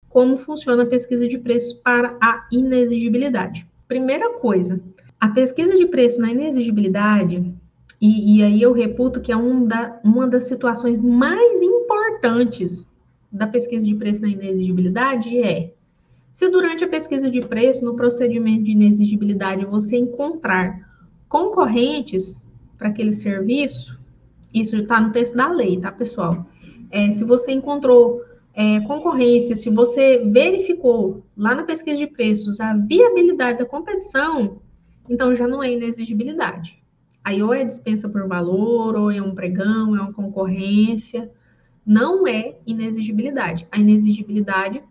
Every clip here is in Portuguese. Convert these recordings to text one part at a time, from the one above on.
como funciona a pesquisa de preços para a inexigibilidade. Primeira coisa, a pesquisa de preço na inexigibilidade, e aí eu reputo que é uma das situações mais importantes da pesquisa de preço na inexigibilidade se durante a pesquisa de preço, no procedimento de inexigibilidade, você encontrar concorrentes para aquele serviço, isso está no texto da lei, tá, pessoal? Se você encontrou concorrência, se você verificou lá na pesquisa de preços a viabilidade da competição, então já não é inexigibilidade. Aí ou é dispensa por valor, ou é um pregão, é uma concorrência. Não é inexigibilidade. A inexigibilidade,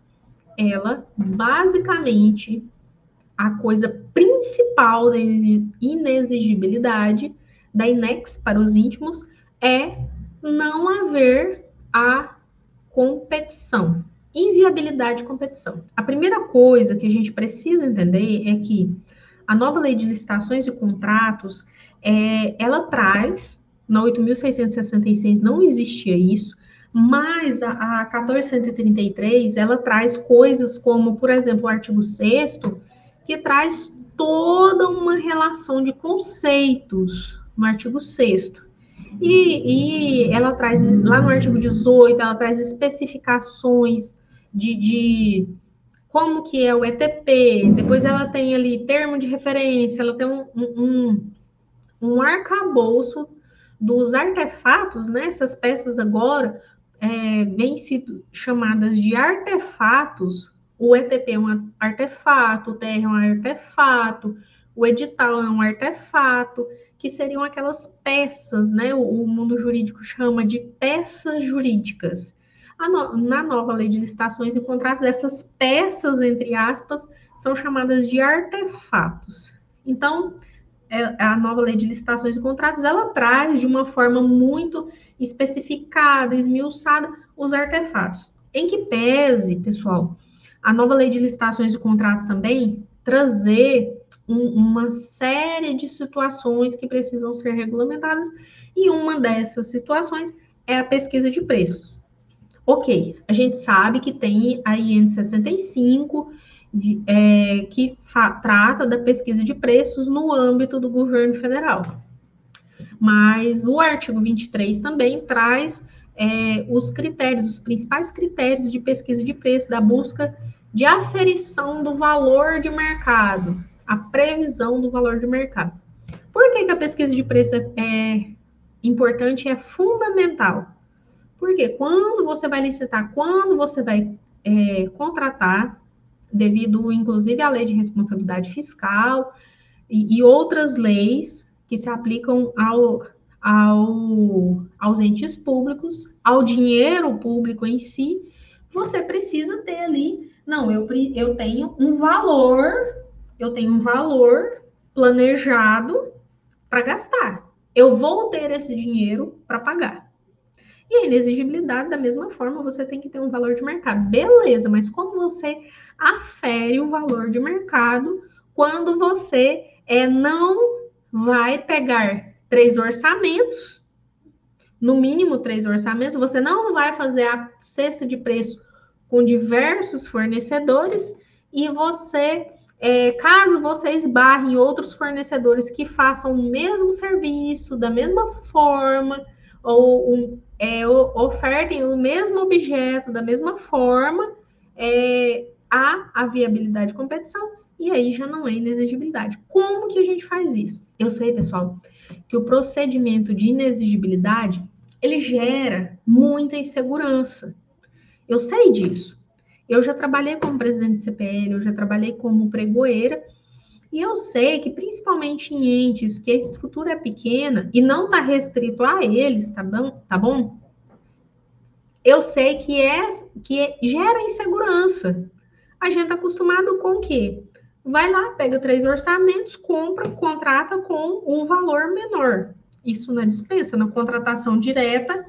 ela, basicamente, a coisa principal da inexigibilidade, da inex para os íntimos, é não haver a competição, inviabilidade de competição. A primeira coisa que a gente precisa entender é que a nova lei de licitações e contratos, ela traz, na 8.666 não existia isso, mas a 1433, ela traz coisas como, por exemplo, o artigo 6º, que traz toda uma relação de conceitos no artigo 6º. E ela traz, lá no artigo 18, ela traz especificações de como que é o ETP, depois ela tem ali termo de referência, ela tem um arcabouço dos artefatos, né? Essas peças agora vêm sido chamadas de artefatos. O ETP é um artefato, o TR é um artefato, o edital é um artefato, que seriam aquelas peças, né? O mundo jurídico chama de peças jurídicas. Na nova lei de licitações e contratos, essas peças, entre aspas, são chamadas de artefatos. Então, a nova lei de licitações e contratos, ela traz de uma forma muito especificada, esmiuçada, os artefatos. Em que pese, pessoal, a nova lei de licitações e contratos também trazer uma série de situações que precisam ser regulamentadas, e uma dessas situações é a pesquisa de preços. Ok, a gente sabe que tem a IN 65, que trata da pesquisa de preços no âmbito do governo federal. Mas o artigo 23 também traz os critérios, os principais critérios de pesquisa de preço, da busca de aferição do valor de mercado, a previsão do valor de mercado. Por que a pesquisa de preço é importante e é fundamental? Porque quando você vai licitar, quando você vai contratar, devido inclusive à lei de responsabilidade fiscal e outras leis que se aplicam aos entes públicos, ao dinheiro público em si, você precisa ter ali, não, eu tenho um valor planejado para gastar. Eu vou ter esse dinheiro para pagar. E a inexigibilidade, da mesma forma, você tem que ter um valor de mercado. Beleza, mas como você afere o valor de mercado quando você não vai pegar 3 orçamentos, no mínimo 3 orçamentos, você não vai fazer a cesta de preço com diversos fornecedores e você, caso você esbarre em outros fornecedores que façam o mesmo serviço, da mesma forma, ou ofertem o mesmo objeto da mesma forma, há a viabilidade de competição e aí já não é inexigibilidade. Como que a gente faz isso? Eu sei, pessoal, que o procedimento de inexigibilidade, ele gera muita insegurança. Eu sei disso. Eu já trabalhei como presidente de CPL, eu já trabalhei como pregoeira, e eu sei que, principalmente em entes que a estrutura é pequena e não está restrito a eles, tá bom? Tá bom? Eu sei que gera insegurança. A gente está acostumado com o quê? Vai lá, pega 3 orçamentos, compra, contrata com um valor menor. Isso na dispensa, na contratação direta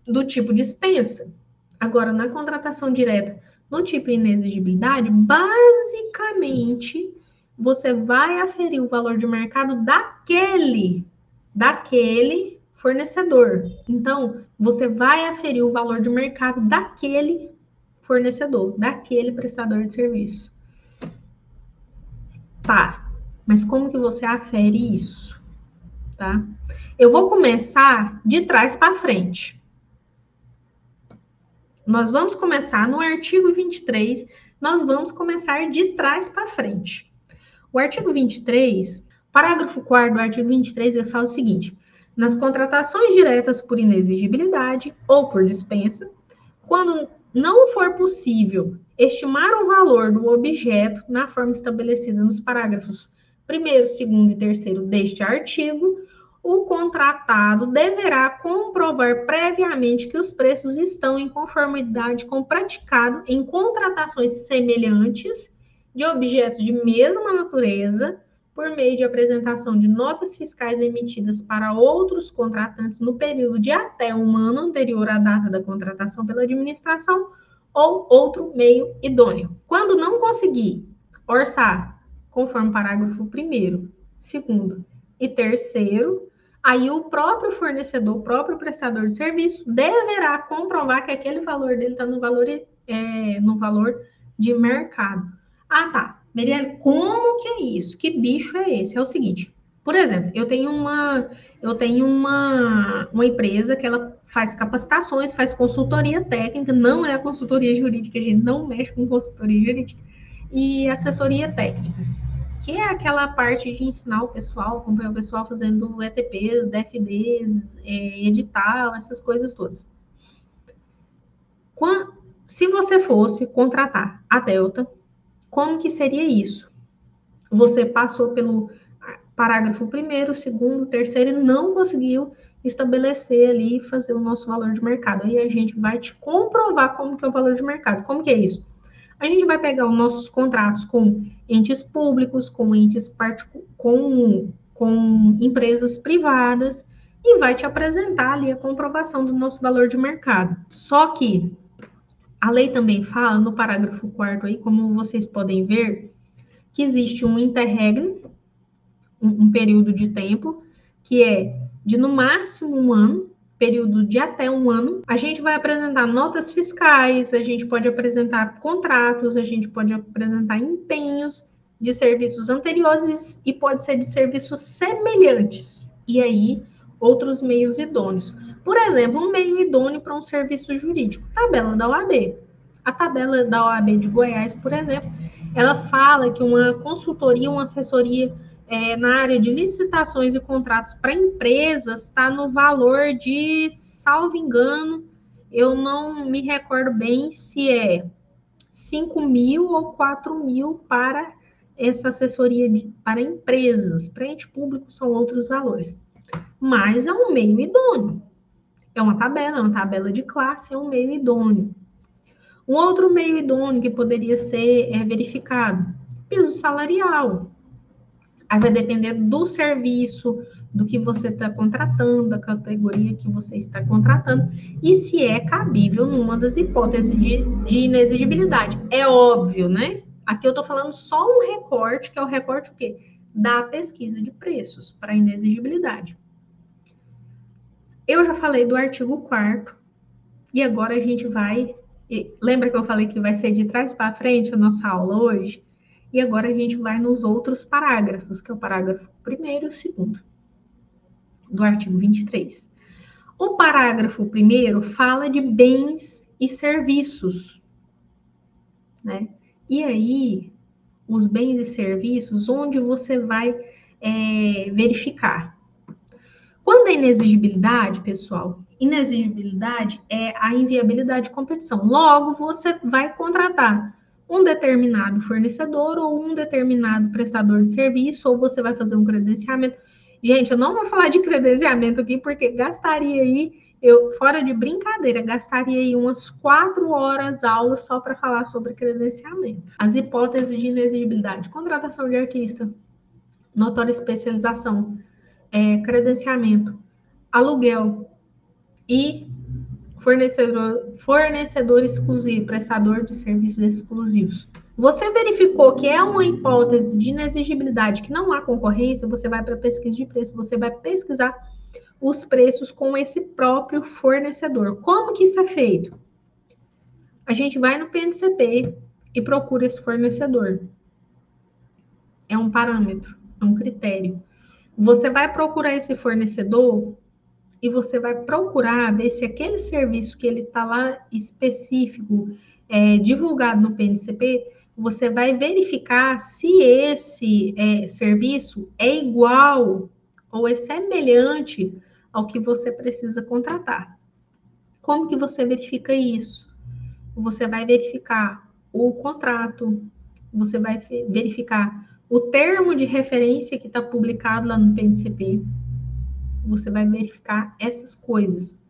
do tipo dispensa. Agora, na contratação direta no tipo inexigibilidade, basicamente, você vai aferir o valor de mercado daquele fornecedor. Então, você vai aferir o valor de mercado daquele fornecedor, daquele prestador de serviço. Tá, mas como que você afere isso? Tá? Eu vou começar de trás para frente. Nós vamos começar no artigo 23, nós vamos começar de trás para frente. O artigo 23, parágrafo 4º do artigo 23, ele fala o seguinte: nas contratações diretas por inexigibilidade ou por dispensa, quando não for possível estimar o valor do objeto na forma estabelecida nos parágrafos 1º, 2º e 3º deste artigo, o contratado deverá comprovar previamente que os preços estão em conformidade com o praticado em contratações semelhantes de objetos de mesma natureza, por meio de apresentação de notas fiscais emitidas para outros contratantes no período de até um ano anterior à data da contratação pela administração ou outro meio idôneo. Quando não conseguir orçar, conforme parágrafo 1º, 2º e 3º, aí o próprio fornecedor, o próprio prestador de serviço deverá comprovar que aquele valor dele está no valor de mercado. Ah, tá. Merielle, como que é isso? Que bicho é esse? É o seguinte, por exemplo, eu tenho uma empresa que ela faz capacitações, faz consultoria técnica, não é a consultoria jurídica, a gente não mexe com consultoria jurídica, e assessoria técnica, que é aquela parte de ensinar o pessoal, acompanhar o pessoal fazendo ETPs, DFDs, edital, essas coisas todas. Se você fosse contratar a Delta, como que seria isso? Você passou pelo parágrafo 1º, 2º, 3º e não conseguiu estabelecer ali, fazer o nosso valor de mercado. Aí a gente vai te comprovar como que é o valor de mercado. Como que é isso? A gente vai pegar os nossos contratos com entes públicos, com entes com empresas privadas e vai te apresentar ali a comprovação do nosso valor de mercado. Só que a lei também fala, no parágrafo 4º aí, como vocês podem ver, que existe um interregno, um período de tempo, que é de no máximo um ano, período de até um ano. A gente vai apresentar notas fiscais, a gente pode apresentar contratos, a gente pode apresentar empenhos de serviços anteriores e pode ser de serviços semelhantes. E aí, outros meios idôneos. Por exemplo, um meio idôneo para um serviço jurídico, tabela da OAB. A tabela da OAB de Goiás, por exemplo, ela fala que uma consultoria, uma assessoria na área de licitações e contratos para empresas está no valor de, salvo engano, eu não me recordo bem se é 5 mil ou 4 mil para essa assessoria para empresas. Para ente público são outros valores. Mas é um meio idôneo. É uma tabela de classe, é um meio idôneo. Um outro meio idôneo que poderia ser verificado, piso salarial. Aí vai depender do serviço, do que você está contratando, da categoria que você está contratando, e se é cabível numa das hipóteses de inexigibilidade. É óbvio, né? Aqui eu estou falando só um recorte, que é o recorte o quê? Da pesquisa de preços para inexigibilidade. Eu já falei do artigo 4º, e agora a gente vai... Lembra que eu falei que vai ser de trás para frente a nossa aula hoje? E agora a gente vai nos outros parágrafos, que é o parágrafo 1º e o 2º do artigo 23. O parágrafo 1º fala de bens e serviços, né? E aí, os bens e serviços, onde você vai verificar. Quando é inexigibilidade, pessoal, inexigibilidade é a inviabilidade de competição. Logo, você vai contratar um determinado fornecedor ou um determinado prestador de serviço, ou você vai fazer um credenciamento. Gente, eu não vou falar de credenciamento aqui, porque gastaria aí, fora de brincadeira, gastaria aí umas 4 horas aula só para falar sobre credenciamento. As hipóteses de inexigibilidade: contratação de artista, notória especialização, credenciamento, aluguel e fornecedor exclusivo, prestador de serviços exclusivos. Você verificou que é uma hipótese de inexigibilidade, que não há concorrência, você vai para a pesquisa de preço, você vai pesquisar os preços com esse próprio fornecedor. Como que isso é feito? A gente vai no PNCP e procura esse fornecedor. É um parâmetro, é um critério. Você vai procurar esse fornecedor e você vai procurar ver se aquele serviço que ele está lá específico, divulgado no PNCP, você vai verificar se esse serviço é igual ou é semelhante ao que você precisa contratar. Como que você verifica isso? Você vai verificar o contrato, você vai verificar o termo de referência que está publicado lá no PNCP, você vai verificar essas coisas.